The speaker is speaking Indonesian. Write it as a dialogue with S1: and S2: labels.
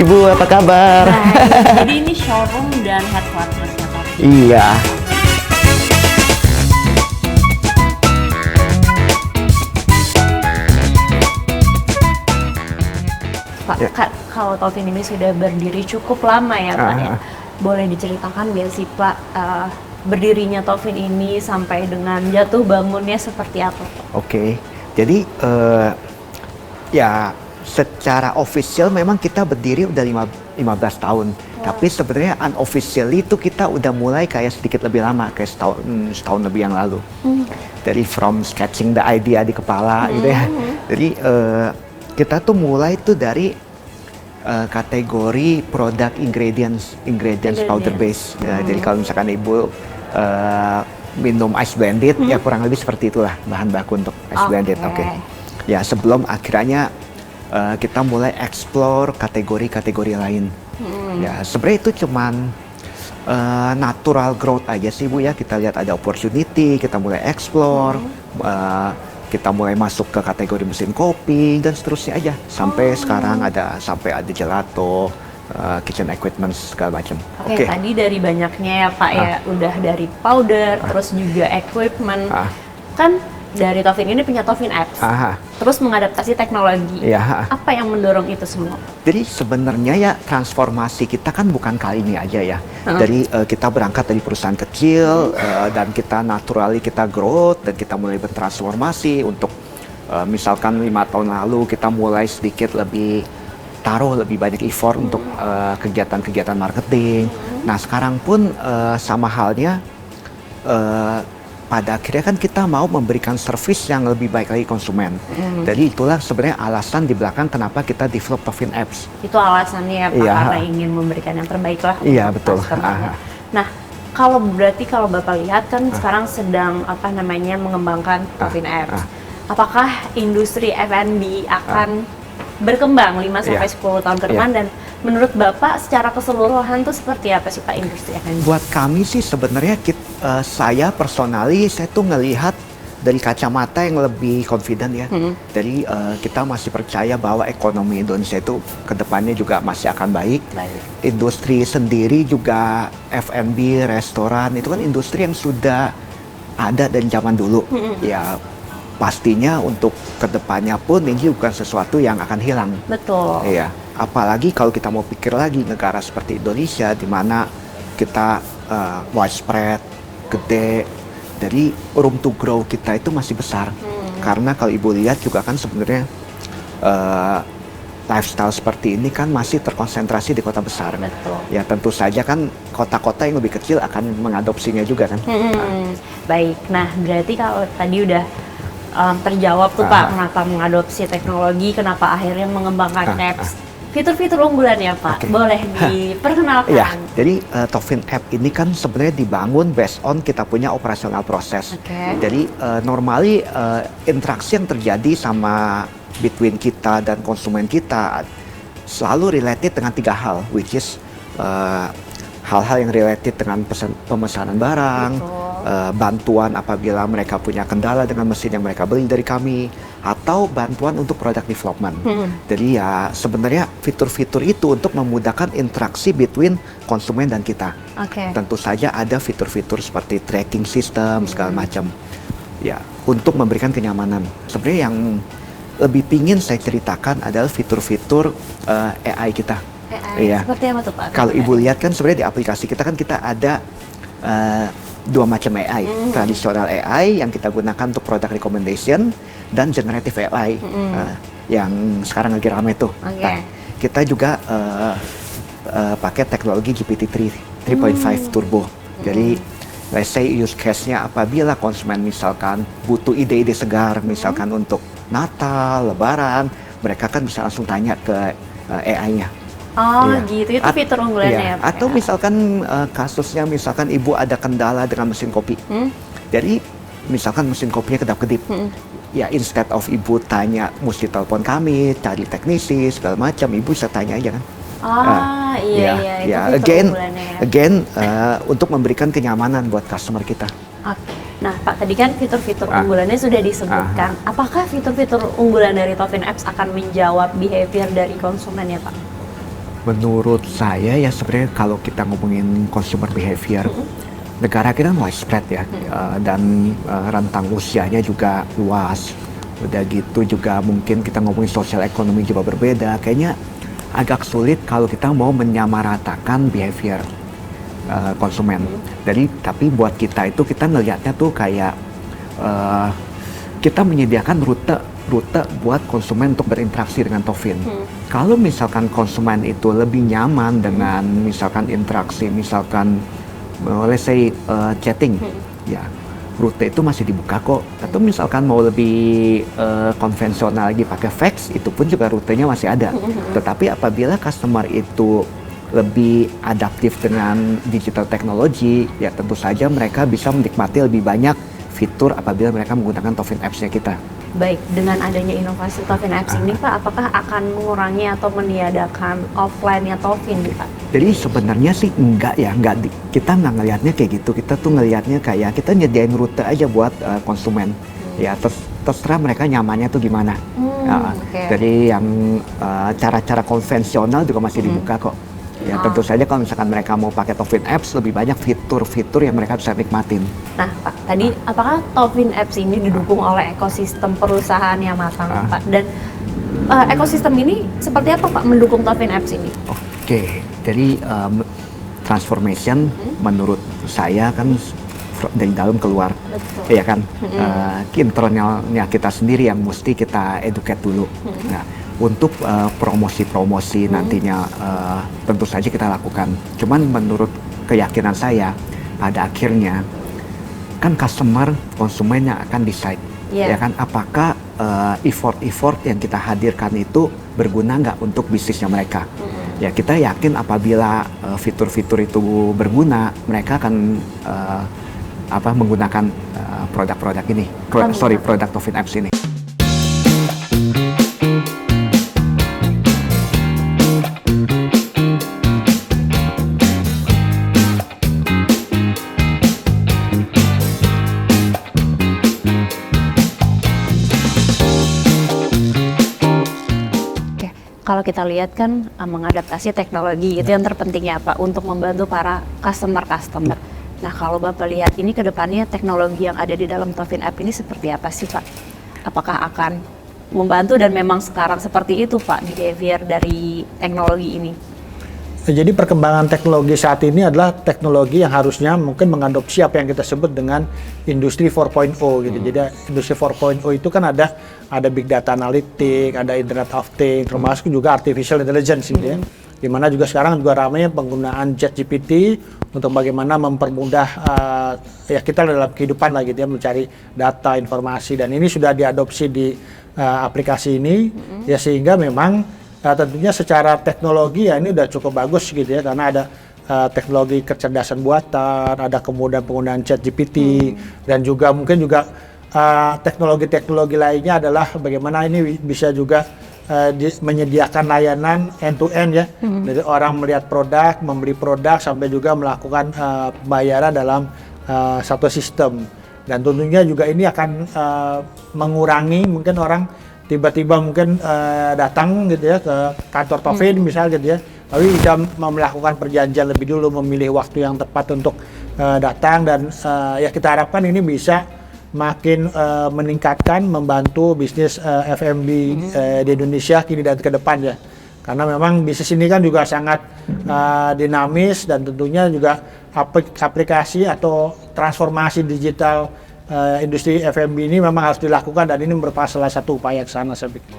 S1: Ibu apa kabar?
S2: Baik, jadi ini showroom dan headquarters-nya Pak.
S1: Iya.
S2: Pak,
S1: Ya.
S2: kalau Taufin ini sudah berdiri cukup lama ya Pak ya.
S1: Ah.
S2: Boleh diceritakan nggak sih Pak, berdirinya Taufin ini sampai dengan jatuh bangunnya seperti apa Pak?
S1: Oke. Jadi ya secara official memang kita berdiri udah 15 tahun. Tapi sebenarnya unofficially itu kita udah mulai kayak sedikit lebih lama, kayak setahun lebih yang lalu. Dari from sketching the idea di kepala gitu ya. Jadi kita tuh mulai tuh dari kategori produk ingredients powder base. Jadi kalau misalkan ibu minum ice blended, ya kurang lebih seperti itulah bahan baku untuk ice blended. Oke. Ya sebelum akhirnya kita mulai explore kategori-kategori lain. Ya sebenarnya itu cuman natural growth aja sih Bu ya. Kita lihat ada opportunity, kita mulai explore, kita mulai masuk ke kategori mesin kopi dan seterusnya aja. Sampai sekarang ada gelato, kitchen equipment segala macam.
S2: Oke, tadi dari banyaknya ya Pak ya, udah dari powder, terus juga equipment. Kan dari Taufin ini punya Taufin Apps, terus mengadaptasi teknologi. Apa yang mendorong itu semua?
S1: Jadi sebenarnya ya transformasi kita kan bukan kali ini aja ya. Dari kita berangkat dari perusahaan kecil dan kita naturally kita growth dan kita mulai bertransformasi untuk misalkan 5 tahun lalu kita mulai sedikit lebih taruh lebih banyak effort untuk kegiatan-kegiatan marketing. Nah sekarang pun sama halnya pada akhirnya kan kita mau memberikan service yang lebih baik lagi konsumen. Jadi itulah sebenarnya alasan di belakang kenapa kita develop Taufin Apps.
S2: Itu alasannya ya Pak, karena ingin memberikan yang terbaik lah.
S1: Iya betul.
S2: Nah kalau Bapak lihat kan sekarang sedang mengembangkan Taufin Apps. Apakah industri F&B akan berkembang 5-10 tahun ke depan dan menurut Bapak secara keseluruhan tuh seperti apa sih Pak industri F&B?
S1: Buat kami sih sebenarnya saya personally saya tuh ngelihat dari kacamata yang lebih confident ya. Jadi kita masih percaya bahwa ekonomi Indonesia itu kedepannya juga masih akan baik. Industri sendiri juga F&B, restoran itu kan industri yang sudah ada dari zaman dulu. Ya pastinya untuk kedepannya pun ini bukan sesuatu yang akan hilang.
S2: Betul.
S1: Iya. Apalagi kalau kita mau pikir lagi negara seperti Indonesia di mana kita widespread, gede, jadi room to grow kita itu masih besar. Karena kalau ibu lihat juga kan sebenarnya lifestyle seperti ini kan masih terkonsentrasi di kota besar.
S2: Betul.
S1: Ya tentu saja kan kota-kota yang lebih kecil akan mengadopsinya juga kan.
S2: Baik, nah berarti kalau tadi udah terjawab tuh Pak, kenapa mengadopsi teknologi, kenapa akhirnya mengembangkan apps. Fitur-fitur unggulan ya Pak, boleh diperkenalkan?
S1: Ya, jadi Taufin App ini kan sebenarnya dibangun based on kita punya operasional proses. Jadi normally interaksi yang terjadi sama between kita dan konsumen kita selalu related dengan 3 hal, which is hal-hal yang related dengan pemesanan barang, bantuan apabila mereka punya kendala dengan mesin yang mereka beli dari kami, atau bantuan untuk product development. Jadi ya sebenarnya fitur-fitur itu untuk memudahkan interaksi between konsumen dan kita. Tentu saja ada fitur-fitur seperti tracking system segala macam. Ya untuk memberikan kenyamanan. Sebenarnya yang lebih pingin saya ceritakan adalah fitur-fitur AI kita.
S2: AI, seperti apa tuh Pak?
S1: Kalau ibu lihat kan sebenarnya di aplikasi kita kan kita ada 2 macam AI, tradisional AI yang kita gunakan untuk product recommendation dan generative AI yang sekarang lagi rame tuh. Nah, kita juga pakai teknologi GPT-3 3.5 Turbo. Jadi let's say use case-nya apabila konsumen misalkan butuh ide-ide segar misalkan untuk Natal, Lebaran, mereka kan bisa langsung tanya ke AI-nya.
S2: Gitu, itu fitur unggulannya ya Pak?
S1: Atau misalkan kasusnya misalkan ibu ada kendala dengan mesin kopi. Jadi misalkan mesin kopinya kedap-kedip. Ya instead of ibu tanya mesti telepon kami, cari teknisi segala macam, ibu bisa tanya aja kan.
S2: Itu
S1: again untuk memberikan kenyamanan buat customer kita.
S2: Nah Pak, tadi kan fitur-fitur unggulannya sudah disebutkan. Apakah fitur-fitur unggulan dari Taufin Apps akan menjawab behavior dari konsumen ya Pak?
S1: Menurut saya ya sebenarnya kalau kita ngomongin consumer behavior, negara kita widespread ya, dan rentang usianya juga luas. Udah gitu juga mungkin kita ngomongin sosial ekonomi juga berbeda. Kayaknya agak sulit kalau kita mau menyamaratakan behavior konsumen. Jadi tapi buat kita itu kita ngelihatnya tuh kayak kita menyediakan rute buat konsumen untuk berinteraksi dengan Tovin. Kalau misalkan konsumen itu lebih nyaman dengan misalkan interaksi, misalkan let's say chatting, ya rute itu masih dibuka kok. Atau misalkan mau lebih konvensional lagi pakai fax, itu pun juga rutenya masih ada. Tetapi apabila customer itu lebih adaptif dengan digital technology, ya tentu saja mereka bisa menikmati lebih banyak fitur apabila mereka menggunakan Tovin Apps-nya kita.
S2: Baik, dengan adanya inovasi Tovin Apps ini Pak, apakah akan mengurangi atau meniadakan offline-nya Tovin Pak?
S1: Jadi sebenarnya sih enggak ya, kita nggak ngelihatnya kayak gitu. Kita tuh ngelihatnya kayak kita nyediain rute aja buat konsumen. Ya terserah mereka nyamannya tuh gimana. Jadi yang cara-cara konvensional juga masih dibuka kok. Ya tentu saja kalau misalkan mereka mau pakai Tovin Apps, lebih banyak fitur-fitur yang mereka bisa nikmatin.
S2: Nah Pak, tadi apakah Tovin Apps ini didukung oleh ekosistem perusahaan yang matang Pak? Dan ekosistem ini seperti apa Pak mendukung Tovin Apps ini?
S1: Oke, jadi transformation menurut saya kan dari dalam keluar.
S2: Betul.
S1: Ya kan, internalnya kita sendiri yang mesti kita educate dulu. Nah, untuk promosi-promosi nantinya tentu saja kita lakukan. Cuman menurut keyakinan saya, pada akhirnya kan konsumen yang akan decide, ya kan, apakah effort yang kita hadirkan itu berguna nggak untuk bisnisnya mereka. Ya kita yakin apabila fitur-fitur itu berguna, mereka akan menggunakan produk-produk ini, produk Tovin Apps ini.
S2: Kalau kita lihat kan mengadaptasi teknologi itu yang terpenting ya Pak untuk membantu para customer. Nah kalau Bapak lihat ini ke depannya teknologi yang ada di dalam Tovin App ini seperti apa sih Pak? Apakah akan membantu dan memang sekarang seperti itu Pak behavior dari teknologi ini?
S3: Jadi perkembangan teknologi saat ini adalah teknologi yang harusnya mungkin mengadopsi apa yang kita sebut dengan industri 4.0 gitu. Jadi industri 4.0 itu kan ada big data analytic, ada internet of things, termasuk juga artificial intelligence gitu ya. Dimana juga sekarang juga ramai penggunaan ChatGPT untuk bagaimana mempermudah ya kita dalam kehidupan lah gitu ya, mencari data, informasi, dan ini sudah diadopsi di aplikasi ini ya, sehingga memang tentunya secara teknologi ya ini udah cukup bagus gitu ya, karena ada teknologi kecerdasan buatan, ada kemudian penggunaan ChatGPT, dan juga mungkin juga teknologi-teknologi lainnya adalah bagaimana ini bisa juga menyediakan layanan end-to-end ya, dari orang melihat produk, membeli produk, sampai juga melakukan pembayaran dalam satu sistem. Dan tentunya juga ini akan mengurangi mungkin orang tiba-tiba mungkin datang gitu ya ke kantor Tovin misalnya gitu ya, tapi bisa melakukan perjanjian lebih dulu, memilih waktu yang tepat untuk datang, dan ya kita harapkan ini bisa makin meningkatkan, membantu bisnis F&B di Indonesia kini dan ke depan ya, karena memang bisnis ini kan juga sangat dinamis, dan tentunya juga aplikasi atau transformasi digital industri F&B ini memang harus dilakukan, dan ini merupakan salah satu upaya ke sana saya pikir.